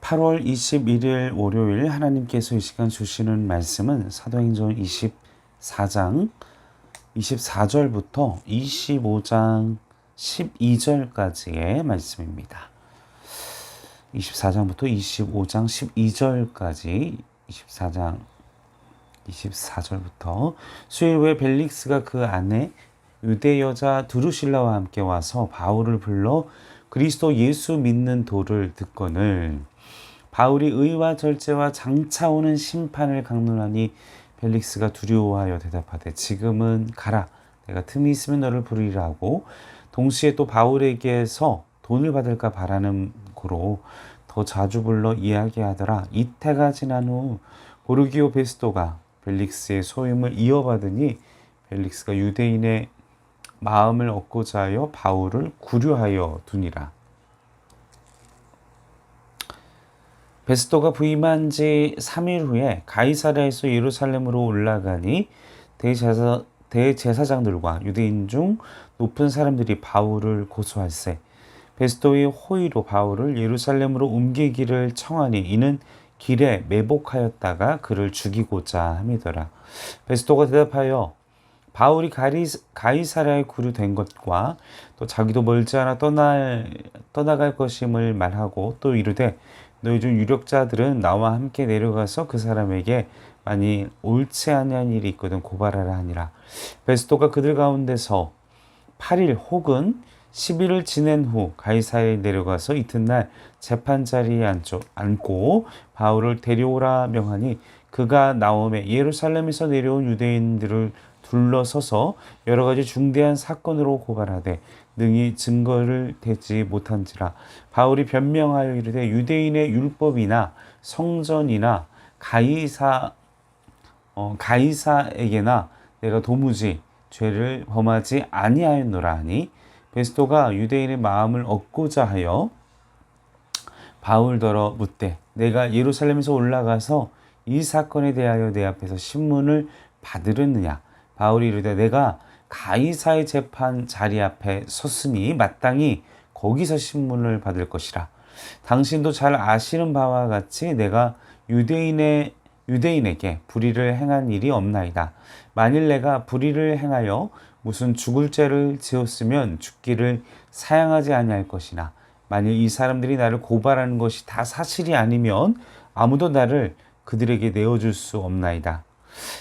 8월 21일 월요일 하나님께서 이 시간 주시는 말씀은 사도행전 24장 24절부터 25장 12절까지의 말씀입니다. 24장부터 25장 12절까지 24장 24절부터 수일 후에 벨릭스가 그 아내 유대 여자 두루실라와 함께 와서 바울을 불러 그리스도 예수 믿는 도를 듣거늘 바울이 의와 절제와 장차 오는 심판을 강론하니 벨릭스가 두려워하여 대답하되 지금은 가라 내가 틈이 있으면 너를 부르리라 하고 동시에 또 바울에게서 돈을 받을까 바라는 고로 더 자주 불러 이야기하더라. 이태가 지난 후 고르기오 베스토가 벨릭스의 소임을 이어받으니 벨릭스가 유대인의 마음을 얻고자 하여 바울을 구류하여 두니라. 베스토가 부임한 지 3일 후에 가이사랴에서 예루살렘으로 올라가니 대제사장들과 유대인 중 높은 사람들이 바울을 고소할세 베스토의 호의로 바울을 예루살렘으로 옮기기를 청하니 이는 길에 매복하였다가 그를 죽이고자 함이더라. 베스토가 대답하여 바울이 가이사랴에 구류된 것과 또 자기도 멀지 않아 떠나갈 것임을 말하고 또 이르되 너희 중 유력자들은 나와 함께 내려가서 그 사람에게 만일 옳지 아니한 일이 있거든 고발하라 하니라. 베스토가 그들 가운데서 8일 혹은 10일을 지낸 후 가이사랴에 내려가서 이튿날 재판 자리에 앉고 바울을 데려오라 명하니 그가 나오매 예루살렘에서 내려온 유대인들을 둘러서서 여러 가지 중대한 사건으로 고발하되 능히 증거를 대지 못한지라. 바울이 변명하여 이르되 유대인의 율법이나 성전이나 가이사에게나 내가 도무지 죄를 범하지 아니하였노라 하니 베스토가 유대인의 마음을 얻고자 하여 바울더러 묻되 내가 예루살렘에서 올라가서 이 사건에 대하여 내 앞에서 신문을 받으렸느냐. 바울이 이르되 내가 가이사의 재판 자리 앞에 섰으니 마땅히 거기서 신문을 받을 것이라. 당신도 잘 아시는 바와 같이 내가 유대인에게 불의를 행한 일이 없나이다. 만일 내가 불의를 행하여 무슨 죽을 죄를 지었으면 죽기를 사양하지 아니할 것이나 만일 이 사람들이 나를 고발하는 것이 다 사실이 아니면 아무도 나를 그들에게 내어줄 수 없나이다.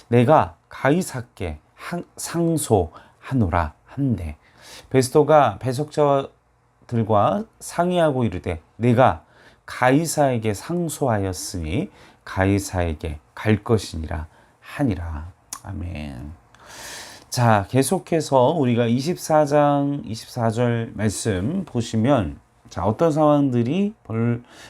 내가 가이사께 상소하노라 한데 베스토가 배석자들과 상의하고 이르되 내가 가이사에게 상소하였으니 가이사에게 갈 것이니라 하니라. 아멘. 자, 계속해서 우리가 24장 24절 말씀 보시면 자, 어떤 상황들이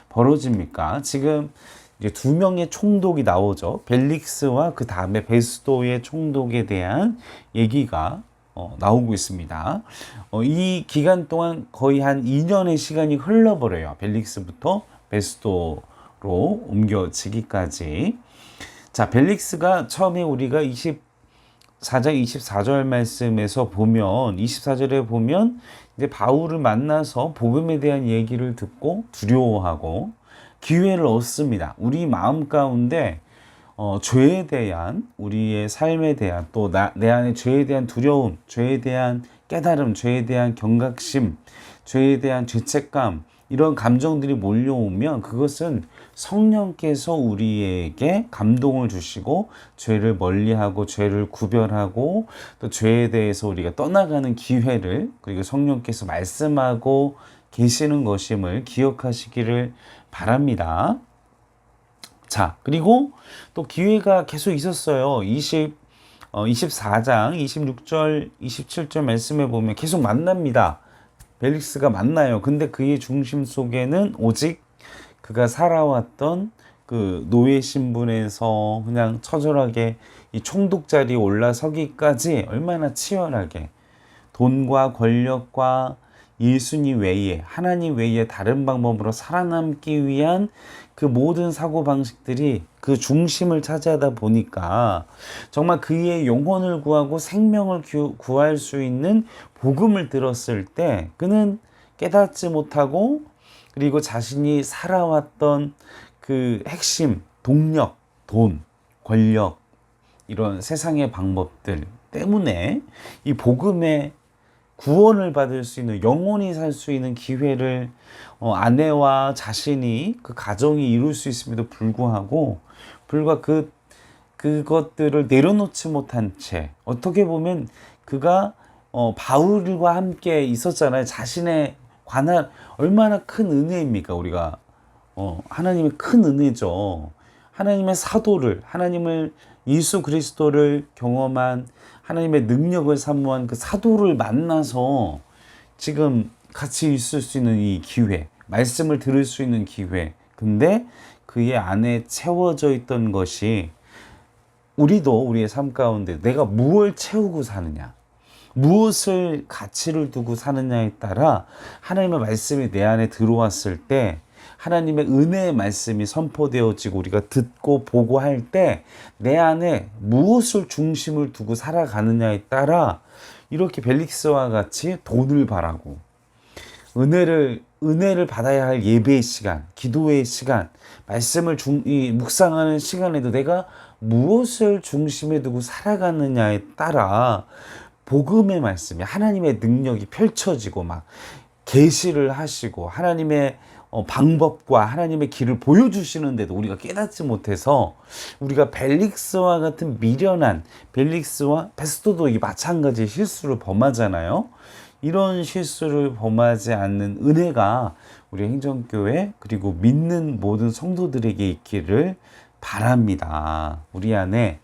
벌어집니까? 지금 이제 두 명의 총독이 나오죠. 벨릭스와 그 다음에 베스토의 총독에 대한 얘기가 나오고 있습니다. 이 기간 동안 거의 한 2년의 시간이 흘러버려요. 벨릭스부터 베스토로 옮겨지기까지. 자, 벨릭스가 처음에 우리가 24장 24절 말씀에서 보면 24절에 보면 이제 바울을 만나서 복음에 대한 얘기를 듣고 두려워하고 기회를 얻습니다. 우리 마음 가운데 죄에 대한 우리의 삶에 대한 또 내 안에 죄에 대한 두려움, 죄에 대한 깨달음, 죄에 대한 경각심, 죄에 대한 죄책감 이런 감정들이 몰려오면 그것은 성령께서 우리에게 감동을 주시고 죄를 멀리하고 죄를 구별하고 또 죄에 대해서 우리가 떠나가는 기회를 그리고 성령께서 말씀하고 계시는 것임을 기억하시기를 바랍니다. 자, 그리고 또 기회가 계속 있었어요. 24장 26절 27절 말씀에 보면 계속 만납니다. 벨릭스가 만나요. 근데 그의 중심 속에는 오직 그가 살아왔던 그 노예 신분에서 그냥 처절하게 이 총독 자리에 올라서기까지 얼마나 치열하게 돈과 권력과 예수님 외에 하나님 외에 다른 방법으로 살아남기 위한 그 모든 사고방식들이 그 중심을 차지하다 보니까 정말 그의 영혼을 구하고 생명을 구할 수 있는 복음을 들었을 때 그는 깨닫지 못하고 그리고 자신이 살아왔던 그 핵심, 동력, 돈, 권력, 이런 세상의 방법들 때문에 이 복음의 구원을 받을 수 있는, 영원히 살 수 있는 기회를 아내와 자신이, 그 가정이 이룰 수 있음에도 불구하고 그것들을 내려놓지 못한 채, 어떻게 보면 그가 바울과 함께 있었잖아요. 자신의 관할, 얼마나 큰 은혜입니까? 우리가 하나님의 큰 은혜죠. 하나님의 사도를, 하나님을, 예수 그리스도를 경험한, 하나님의 능력을 사모한 그 사도를 만나서 지금 같이 있을 수 있는 이 기회, 말씀을 들을 수 있는 기회. 근데 그의 안에 채워져 있던 것이, 우리도 우리의 삶 가운데 내가 무엇을 채우고 사느냐, 무엇을 가치를 두고 사느냐에 따라 하나님의 말씀이 내 안에 들어왔을 때, 하나님의 은혜의 말씀이 선포되어지고 우리가 듣고 보고 할 때 내 안에 무엇을 중심을 두고 살아가느냐에 따라 이렇게 벨릭스와 같이 돈을 바라고 은혜를 받아야 할 예배의 시간, 기도의 시간, 말씀을 묵상하는 시간에도 내가 무엇을 중심에 두고 살아가느냐에 따라 복음의 말씀이, 하나님의 능력이 펼쳐지고 막 계시를 하시고 하나님의 방법과 하나님의 길을 보여주시는데도 우리가 깨닫지 못해서, 우리가 벨릭스와 같은 미련한, 벨릭스와 베스토도 이 마찬가지 실수를 범하잖아요. 이런 실수를 범하지 않는 은혜가 우리 행정교회 그리고 믿는 모든 성도들에게 있기를 바랍니다. 우리 안에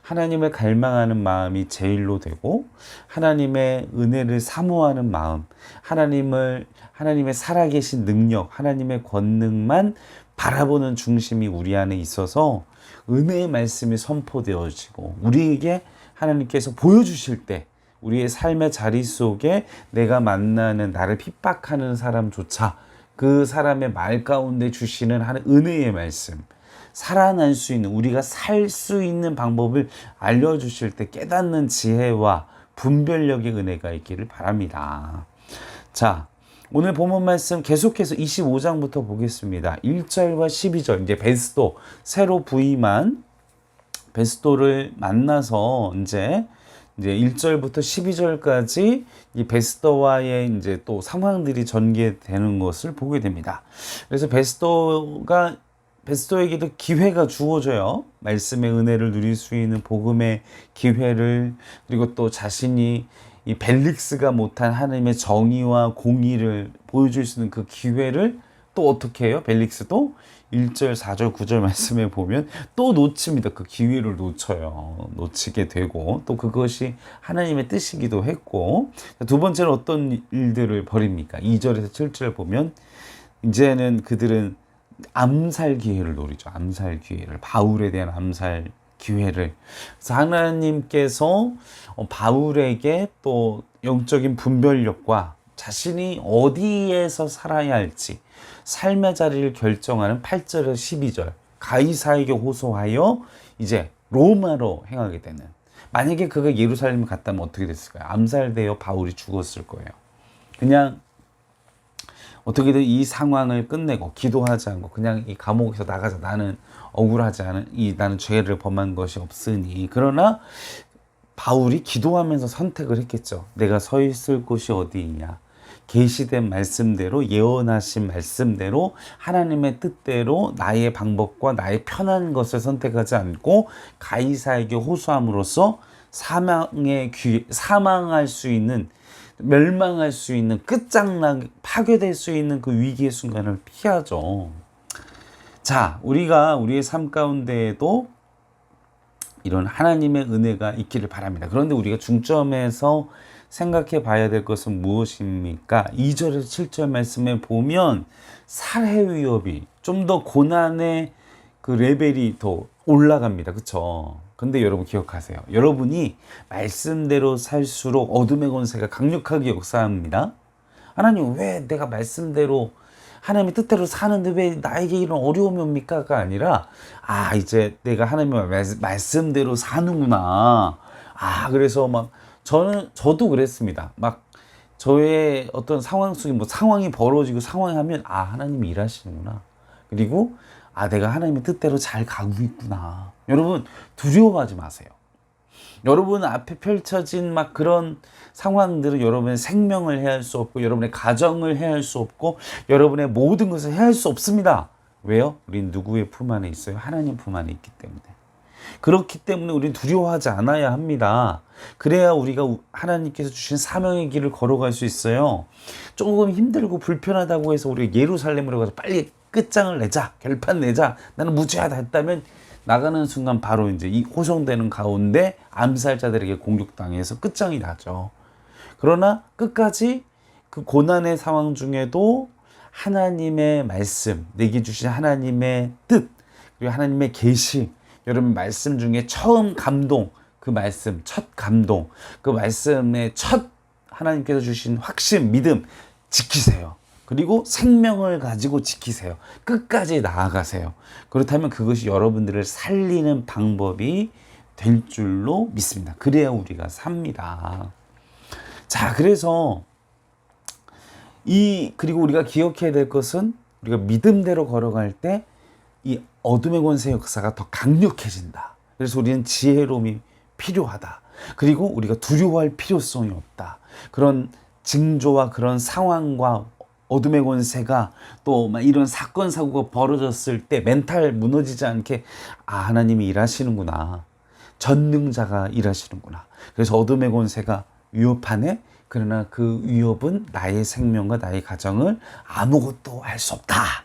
하나님을 갈망하는 마음이 제일로 되고, 하나님의 은혜를 사모하는 마음, 하나님의 살아계신 능력, 하나님의 권능만 바라보는 중심이 우리 안에 있어서 은혜의 말씀이 선포되어지고, 우리에게 하나님께서 보여주실 때 우리의 삶의 자리 속에 내가 만나는, 나를 핍박하는 사람조차 그 사람의 말 가운데 주시는 은혜의 말씀, 살아날 수 있는, 우리가 살 수 있는 방법을 알려주실 때 깨닫는 지혜와 분별력의 은혜가 있기를 바랍니다. 자, 오늘 본문 말씀 계속해서 25장부터 보겠습니다. 1절과 12절, 이제 베스도, 새로 부임한 베스도를 만나서 이제 1절부터 12절까지 이 베스도와의 이제 또 상황들이 전개되는 것을 보게 됩니다. 그래서 베스도에게도 기회가 주어져요. 말씀의 은혜를 누릴 수 있는 복음의 기회를, 그리고 또 자신이 이 벨릭스가 못한 하나님의 정의와 공의를 보여줄 수 있는 그 기회를 또 어떻게 해요? 벨릭스도 1절, 4절, 9절 말씀에 보면 또 놓칩니다. 그 기회를 놓치게 되고, 또 그것이 하나님의 뜻이기도 했고, 두 번째는 어떤 일들을 벌입니까? 2절에서 7절 보면 이제는 그들은 암살 기회를 노리죠. 암살 기회를, 바울에 대한 암살 기회를. 그래서 하나님께서 바울에게 또 영적인 분별력과 자신이 어디에서 살아야 할지 삶의 자리를 결정하는 8절에서 12절, 가이사에게 호소하여 이제 로마로 행하게 되는, 만약에 그가 예루살렘에 갔다면 어떻게 됐을까요? 암살되어 바울이 죽었을 거예요. 그냥 어떻게든 이 상황을 끝내고 기도하지 않고 그냥 이 감옥에서 나가자, 나는 억울하지 않은, 나는 죄를 범한 것이 없으니. 그러나 바울이 기도하면서 선택을 했겠죠. 내가 서 있을 곳이 어디이냐, 계시된 말씀대로, 예언하신 말씀대로, 하나님의 뜻대로 나의 방법과 나의 편한 것을 선택하지 않고 가이사에게 호소함으로써 사망할 수 있는, 멸망할 수 있는, 끝장나게 파괴될 수 있는 그 위기의 순간을 피하죠. 자, 우리가 우리의 삶 가운데에도 이런 하나님의 은혜가 있기를 바랍니다. 그런데 우리가 중점에서 생각해 봐야 될 것은 무엇입니까? 2절에서 7절 말씀에 보면 살해 위협이, 좀 더 고난의 그 레벨이 더 올라갑니다. 그쵸? 근데 여러분 기억하세요. 여러분이 말씀대로 살수록 어둠의 권세가 강력하게 역사합니다. 하나님, 왜 내가 말씀대로, 하나님의 뜻대로 사는데 왜 나에게 이런 어려움이 옵니까?가 아니라, 이제 내가 하나님의 말씀대로 사는구나. 그래서 저도 그랬습니다. 막 저의 어떤 상황 속에 뭐 상황이 벌어지고 상황이 하면 아, 하나님이 일하시는구나. 그리고 아, 내가 하나님의 뜻대로 잘 가고 있구나. 여러분 두려워하지 마세요. 여러분 앞에 펼쳐진 막 그런 상황들은 여러분의 생명을 해할 수 없고 여러분의 가정을 해할 수 없고 여러분의 모든 것을 해할 수 없습니다. 왜요? 우린 누구의 품 안에 있어요? 하나님 품 안에 있기 때문에. 그렇기 때문에 우리는 두려워하지 않아야 합니다. 그래야 우리가 하나님께서 주신 사명의 길을 걸어갈 수 있어요. 조금 힘들고 불편하다고 해서 우리가 예루살렘으로 가서 빨리 끝장을 내자, 결판 내자, 나는 무죄하다 했다면 나가는 순간 바로 이제 이 호송되는 가운데 암살자들에게 공격당해서 끝장이 나죠. 그러나 끝까지 그 고난의 상황 중에도 하나님의 말씀, 내게 주신 하나님의 뜻, 그리고 하나님의 계시, 여러분 말씀 중에 처음 감동, 그 말씀, 첫 감동, 그 말씀의 첫 하나님께서 주신 확신, 믿음 지키세요. 그리고 생명을 가지고 지키세요. 끝까지 나아가세요. 그렇다면 그것이 여러분들을 살리는 방법이 될 줄로 믿습니다. 그래야 우리가 삽니다. 자, 그래서 그리고 우리가 기억해야 될 것은 우리가 믿음대로 걸어갈 때 이 어둠의 권세 역사가 더 강력해진다. 그래서 우리는 지혜로움이 필요하다. 그리고 우리가 두려워할 필요성이 없다. 그런 징조와 그런 상황과 어둠의 권세가 또 막 이런 사건 사고가 벌어졌을 때 멘탈 무너지지 않게 아, 하나님이 일하시는구나. 전능자가 일하시는구나. 그래서 어둠의 권세가 위협하네. 그러나 그 위협은 나의 생명과 나의 가정을 아무것도 할 수 없다.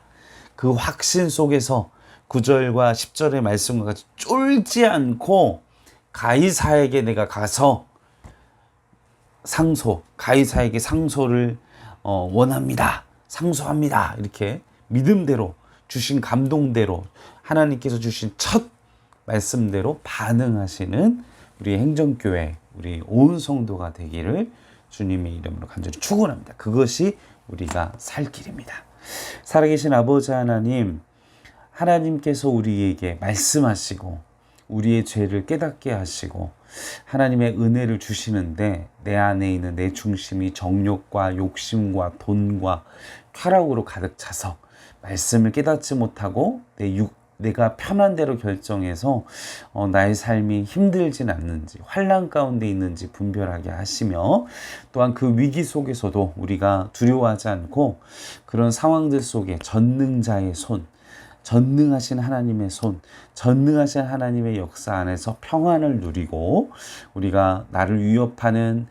그 확신 속에서 9절과 10절의 말씀과 같이 쫄지 않고 가이사에게 내가 가서 가이사에게 상소를 원합니다. 상소합니다. 이렇게 믿음대로 주신 감동대로 하나님께서 주신 첫 말씀대로 반응하시는 우리 행정교회, 우리 온 성도가 되기를 주님의 이름으로 간절히 축원합니다. 그것이 우리가 살 길입니다. 살아계신 아버지 하나님, 하나님께서 우리에게 말씀하시고 우리의 죄를 깨닫게 하시고 하나님의 은혜를 주시는데 내 안에 있는 내 중심이 정욕과 욕심과 돈과 쾌락으로 가득 차서 말씀을 깨닫지 못하고 내가 편한 대로 결정해서 나의 삶이 힘들진 않는지 환난 가운데 있는지 분별하게 하시며 또한 그 위기 속에서도 우리가 두려워하지 않고 그런 상황들 속에 전능자의 손, 전능하신 하나님의 손, 전능하신 하나님의 역사 안에서 평안을 누리고 우리가 나를 위협하는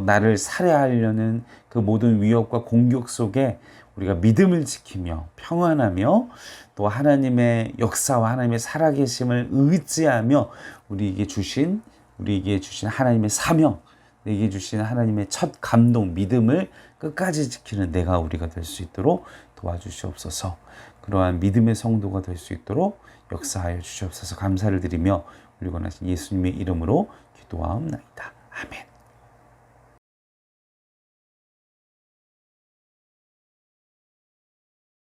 나를 살해하려는 그 모든 위협과 공격 속에 우리가 믿음을 지키며 평안하며 또 하나님의 역사와 하나님의 살아계심을 의지하며 우리에게 주신 하나님의 사명, 내게 주신 하나님의 첫 감동, 믿음을 끝까지 지키는 우리가 될 수 있도록 도와주시옵소서. 그러한 믿음의 성도가 될 수 있도록 역사하여 주시옵소서. 감사를 드리며 우리 원하신 예수님의 이름으로 기도하옵나이다. 아멘.